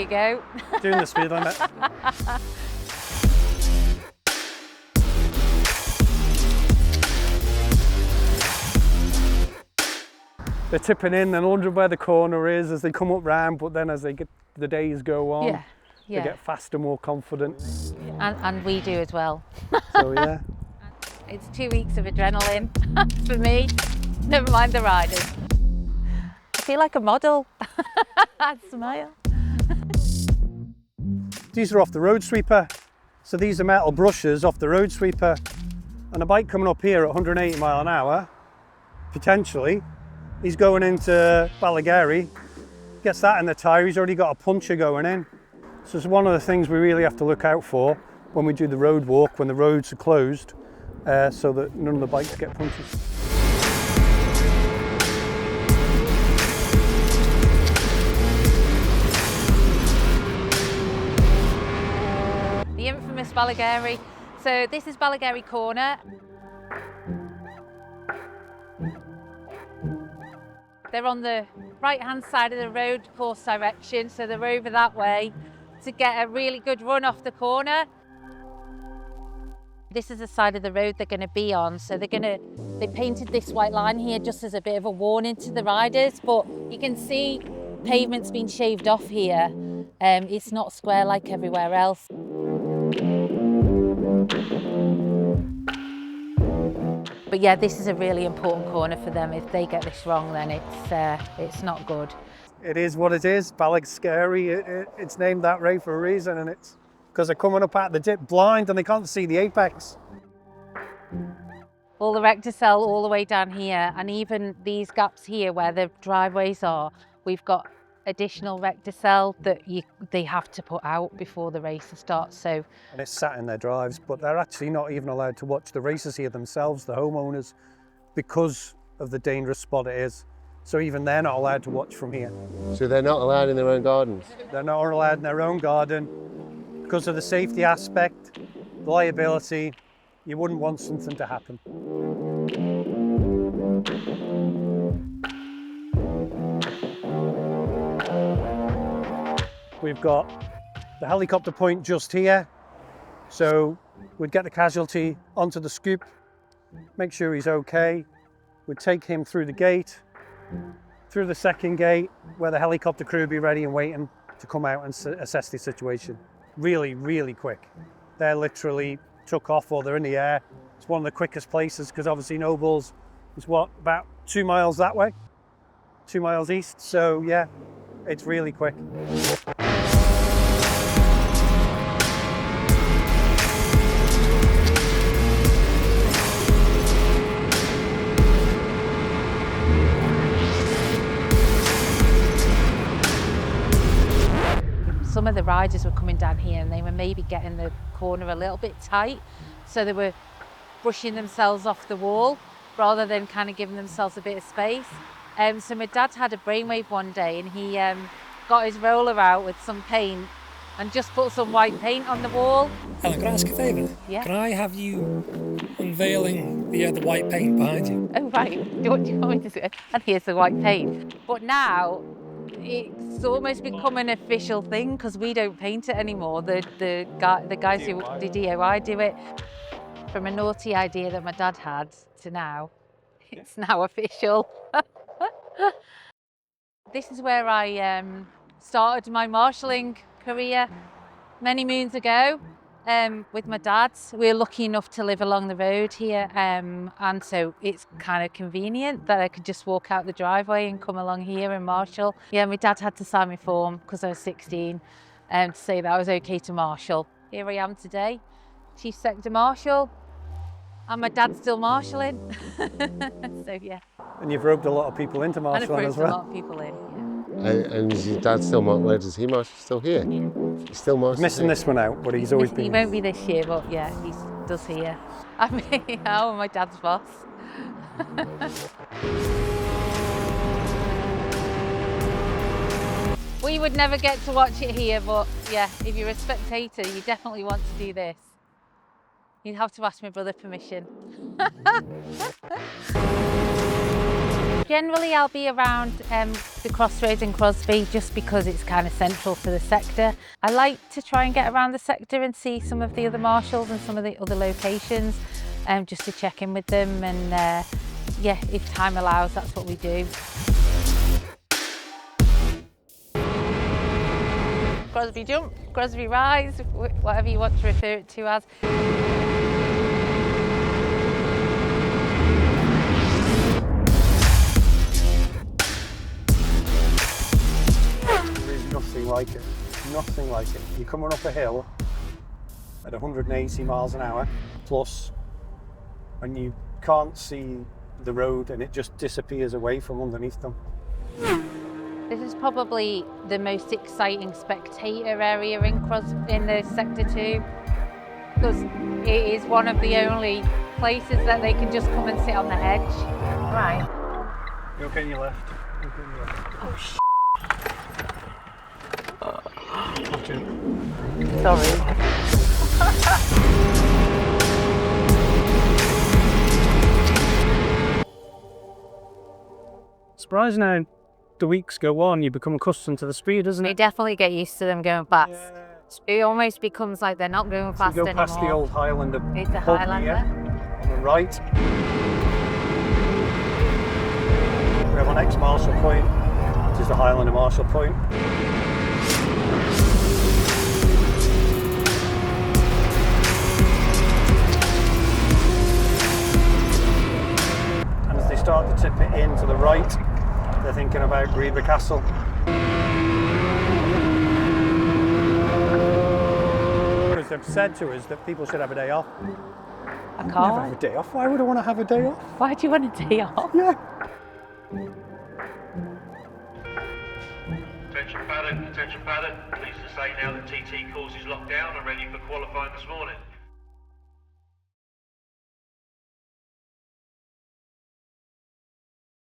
you go. Doing the speed limit. They're tipping in and wondering where the corner is as they come up round, but then as the days go on, they get faster, more confident. And we do as well. So yeah. It's 2 weeks of adrenaline for me, never mind the riders. I feel like a model. I smile. These are off the road sweeper. So these are metal brushes off the road sweeper. And a bike coming up here at 180 mile an hour, potentially, he's going into Ballagarey, gets that in the tyre, he's already got a puncher going in. So it's one of the things we really have to look out for when we do the road walk, when the roads are closed, so that none of the bikes get punctures. The infamous Ballagarey. So this is Ballagarey Corner. They're on the right-hand side of the road course direction, so they're over that way to get a really good run off the corner. This is the side of the road they're going to be on, so they painted this white line here just as a bit of a warning to the riders, but you can see pavement's been shaved off here. It's not square like everywhere else. But yeah, this is a really important corner for them. If they get this wrong, then it's not good. It is what it is. Ballascarey, it's named that way for a reason, and it's because they're coming up at the dip blind and they can't see the apex. All the recticel all the way down here, and even these gaps here where the driveways are, we've got additional recticel that they have to put out before the race starts. So, and it's sat in their drives, but they're actually not even allowed to watch the races here themselves, the homeowners, because of the dangerous spot it is. So even they're not allowed to watch from here. So they're not allowed in their own gardens? They're not allowed in their own garden because of the safety aspect, the liability. You wouldn't want something to happen. We've got the helicopter point just here. So we'd get the casualty onto the scoop, make sure he's okay. We'd take him through the gate, through the second gate, where the helicopter crew would be ready and waiting to come out and assess the situation. Really, really quick. They're literally took off or they're in the air. It's one of the quickest places because obviously Nobles is what, about 2 miles that way, 2 miles east. So yeah, it's really quick. some of the riders were coming down here and they were maybe getting the corner a little bit tight, so they were brushing themselves off the wall rather than kind of giving themselves a bit of space. So my dad had a brainwave one day and he got his roller out with some paint and just put some white paint on the wall. Helen, can I ask a favour? Yeah. Can I have you unveiling the white paint behind you? Oh right, do you want me to say? And here's the white paint. But now it's almost become an official thing because we don't paint it anymore. The guys who do DIY do it. From a naughty idea that my dad had to now, it's now official. This is where I started my marshalling career many moons ago with my dad. We're lucky enough to live along the road here, and so it's kind of convenient that I could just walk out the driveway and come along here and marshal. Yeah, my dad had to sign my form because I was 16 to say that I was okay to marshal. Here I am today, Chief Sector Marshal, and my dad's still marshalling. So yeah. And you've roped a lot of people into marshalling as well. And I've roped a lot of people in, yeah. And is your dad still, where does he marshal? Still here? Yeah. He's still marshalling? Missing this one out, but he's always been. He won't be this year, but yeah, he does here. I mean, I'm my dad's boss. We would never get to watch it here, but yeah, if you're a spectator, you definitely want to do this. You'd have to ask my brother permission. Generally, I'll be around the crossroads in Crosby just because it's kind of central to the sector. I like to try and get around the sector and see some of the other marshals and some of the other locations, just to check in with them. And yeah, if time allows, that's what we do. Crosby Jump, Crosby Rise, whatever you want to refer it to as. There is nothing like it, nothing like it. You're coming up a hill at 180 miles an hour plus, and you can't see the road and it just disappears away from underneath them. This is probably the most exciting spectator area in the Sector 2, because it is one of the only places that they can just come and sit on the edge. Right. You okay on your left? You okay on your left? Oh, sh**. Sorry. Surprising how the weeks go on, you become accustomed to the speed, isn't We it? definitely get used to them going fast. Yeah. It almost becomes like they're not going fast So you go anymore. past the old Highlander It's a pub Highlander. here, on the right. We have our next Marshal point, which is the Highlander Marshal point. And as they start to tip it in to the right, they're thinking about Reba Castle. Because they've said to us that people should have a day off. I Never have a can't. day off. Why would I want to have a day off? Why do you want a day off? Yeah. Attention paddock, pleased to say now that TT course is locked down and ready for qualifying this morning.